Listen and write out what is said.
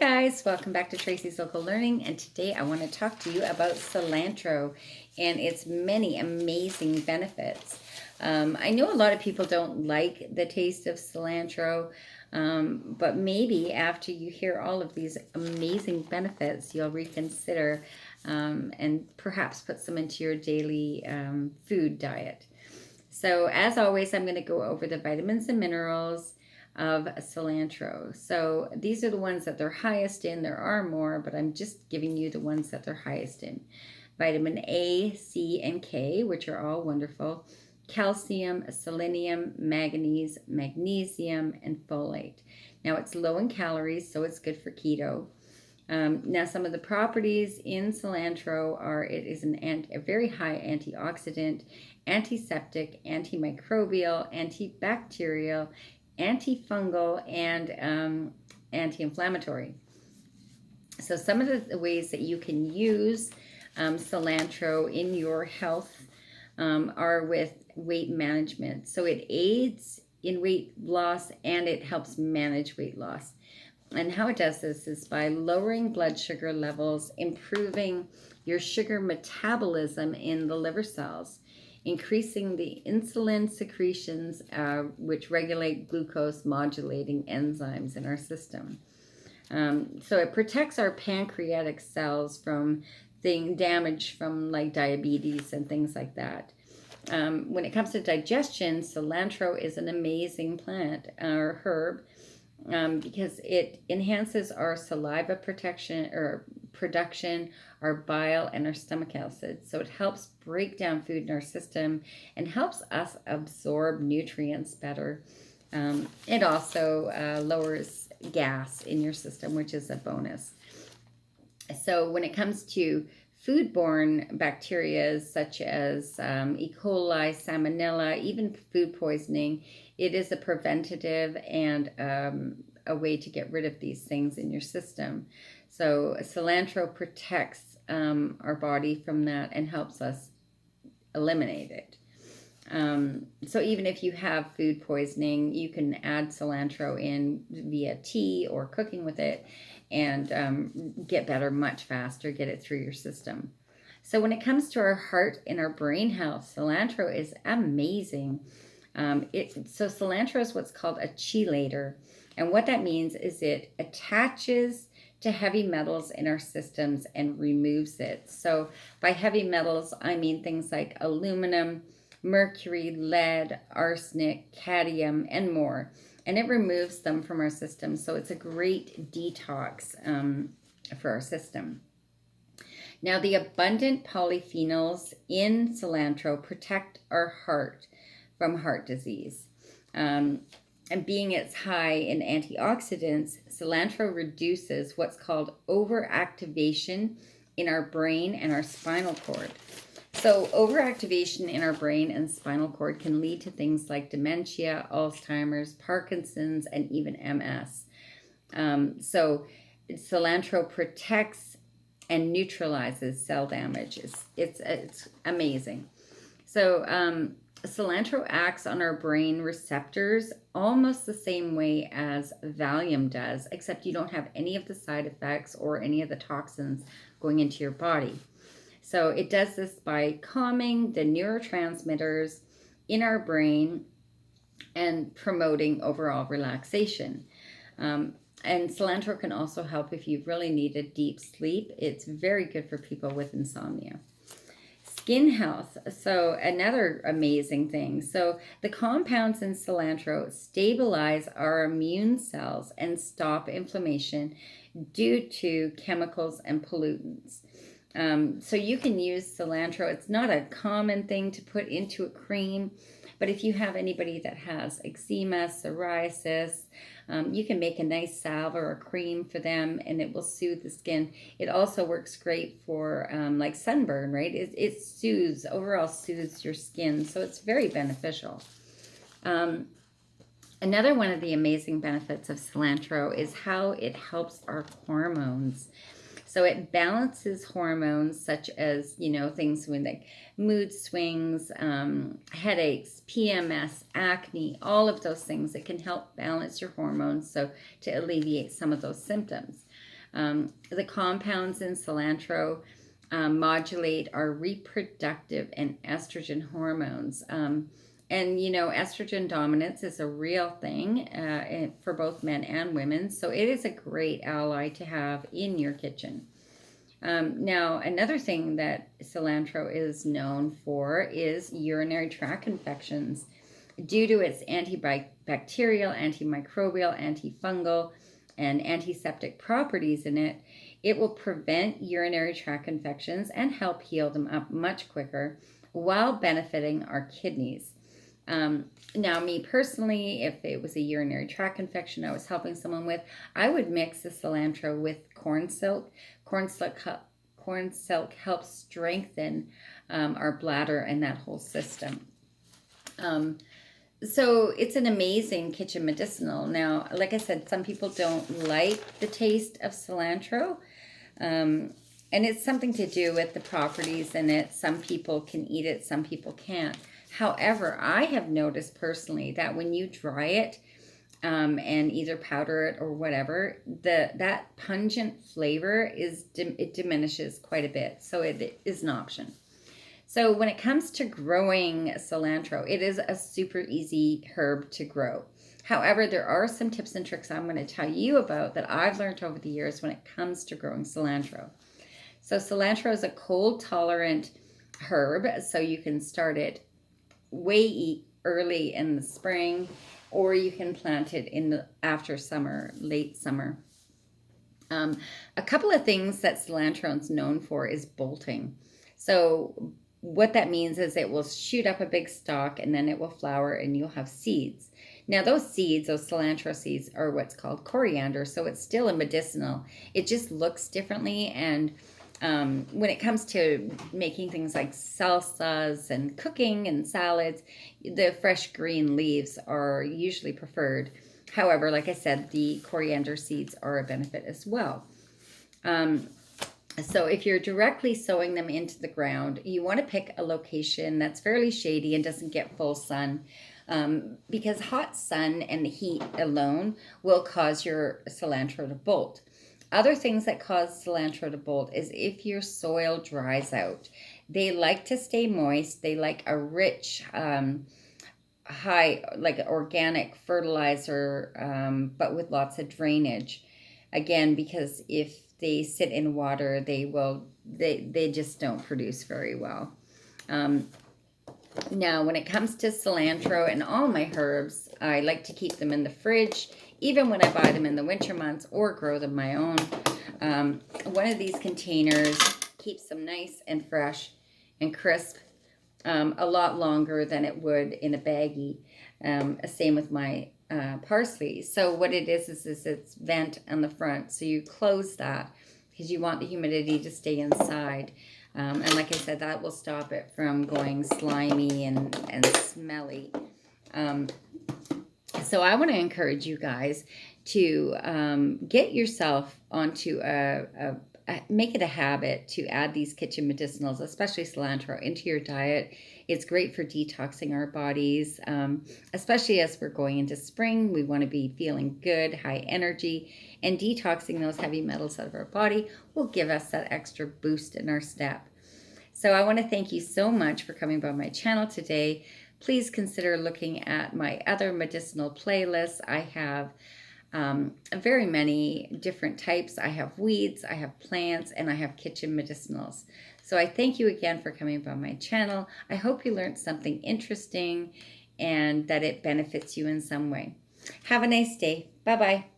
guys, welcome back to Tracy's Local Learning, and today I want to talk to you about cilantro and its many amazing benefits. I know a lot of people don't like the taste of cilantro, but maybe after you hear all of these amazing benefits, you'll reconsider and perhaps put some into your daily food diet. So as always, I'm going to go over the vitamins and minerals of cilantro. So these are the ones that they're highest in. There are more, but I'm just giving you the ones that they're highest in. Vitamin A, C, and K, which are all wonderful. Calcium, selenium, manganese, magnesium, and folate. Now it's low in calories, so it's good for keto. Now some of the properties in cilantro are it is a very high antioxidant, antiseptic, antimicrobial, antibacterial, antifungal, and anti-inflammatory. So some of the ways that you can use cilantro in your health are with weight management. So it aids in weight loss and it helps manage weight loss. And how it does this is by lowering blood sugar levels, improving your sugar metabolism in the liver cells, increasing the insulin secretions, which regulate glucose modulating enzymes in our system. So it protects our pancreatic cells from damage from like diabetes and things like that. When it comes to digestion, cilantro is an amazing plant or herb because it enhances our saliva production, our bile, and our stomach acid. So it helps break down food in our system and helps us absorb nutrients better. It also lowers gas in your system, which is a bonus. So when it comes to foodborne bacteria such as E. coli, salmonella, even food poisoning, it is a preventative and a way to get rid of these things in your system. So cilantro protects our body from that and helps us eliminate it. So even if you have food poisoning, you can add cilantro in via tea or cooking with it and get better much faster, get it through your system. So when it comes to our heart and our brain health, cilantro is amazing. So cilantro is what's called a chelator. And what that means is it attaches to heavy metals in our systems and removes it. So by heavy metals, I mean things like aluminum, mercury, lead, arsenic, cadmium, and more. And it removes them from our system. So it's a great detox for our system. Now, the abundant polyphenols in cilantro protect our heart from heart disease. And being it's high in antioxidants, cilantro reduces what's called overactivation in our brain and our spinal cord. So overactivation in our brain and spinal cord can lead to things like dementia, Alzheimer's, Parkinson's, and even MS. So cilantro protects and neutralizes cell damage. It's amazing. So cilantro acts on our brain receptors almost the same way as Valium does, except you don't have any of the side effects or any of the toxins going into your body. So it does this by calming the neurotransmitters in our brain and promoting overall relaxation. And cilantro can also help if you really need a deep sleep. It's very good for people with insomnia. Skin health, so another amazing thing. So the compounds in cilantro stabilize our immune cells and stop inflammation due to chemicals and pollutants. So you can use cilantro. It's not a common thing to put into a cream, but if you have anybody that has eczema, psoriasis, you can make a nice salve or a cream for them and it will soothe the skin. It also works great for like sunburn, right? It overall soothes your skin, so it's very beneficial. Another one of the amazing benefits of cilantro is how it helps our hormones. So it balances hormones such as, things with like mood swings, headaches, PMS, acne, all of those things. It can help balance your hormones so to alleviate some of those symptoms. The compounds in cilantro modulate our reproductive and estrogen hormones. And estrogen dominance is a real thing for both men and women. So it is a great ally to have in your kitchen. Now, another thing that cilantro is known for is urinary tract infections. Due to its antibacterial, antimicrobial, antifungal, and antiseptic properties in it, it will prevent urinary tract infections and help heal them up much quicker while benefiting our kidneys. Now, me personally, if it was a urinary tract infection I was helping someone with, I would mix the cilantro with corn silk. Corn silk helps strengthen our bladder and that whole system. So it's an amazing kitchen medicinal. Now, like I said, some people don't like the taste of cilantro. And it's something to do with the properties in it. Some people can eat it, some people can't. However, I have noticed personally that when you dry it and either powder it or whatever, that pungent flavor it diminishes quite a bit. So it is an option. So when it comes to growing cilantro, it is a super easy herb to grow. However, there are some tips and tricks I'm going to tell you about that I've learned over the years when it comes to growing cilantro. So cilantro is a cold tolerant herb, so you can start it way early in the spring, or you can plant it after summer, late summer. A couple of things that cilantro is known for is bolting. So what that means is it will shoot up a big stalk and then it will flower and you'll have seeds. Now those cilantro seeds, are what's called coriander, so it's still a medicinal. It just looks differently, and when it comes to making things like salsas and cooking and salads, the fresh green leaves are usually preferred. However, like I said, the coriander seeds are a benefit as well. So if you're directly sowing them into the ground, you want to pick a location that's fairly shady and doesn't get full sun, because hot sun and the heat alone will cause your cilantro to bolt. Other things that cause cilantro to bolt is if your soil dries out. They like to stay moist. They like a rich, high, like organic fertilizer, but with lots of drainage. Again, because if they sit in water, they just don't produce very well. Now, when it comes to cilantro and all my herbs, I like to keep them in the fridge, even when I buy them in the winter months or grow them my own. One of these containers keeps them nice and fresh and crisp a lot longer than it would in a baggie. Same with my parsley. So what it is it's vent on the front. So you close that because you want the humidity to stay inside. And like I said, that will stop it from going slimy and smelly. So I want to encourage you guys to get yourself onto make it a habit to add these kitchen medicinals, especially cilantro, into your diet. It's great for detoxing our bodies, especially as we're going into spring. We want to be feeling good, high energy, and detoxing those heavy metals out of our body will give us that extra boost in our step. So I want to thank you so much for coming by my channel today. Please consider looking at my other medicinal playlists. I have very many different types. I have weeds, I have plants, and I have kitchen medicinals. So I thank you again for coming by my channel. I hope you learned something interesting and that it benefits you in some way. Have a nice day. Bye-bye.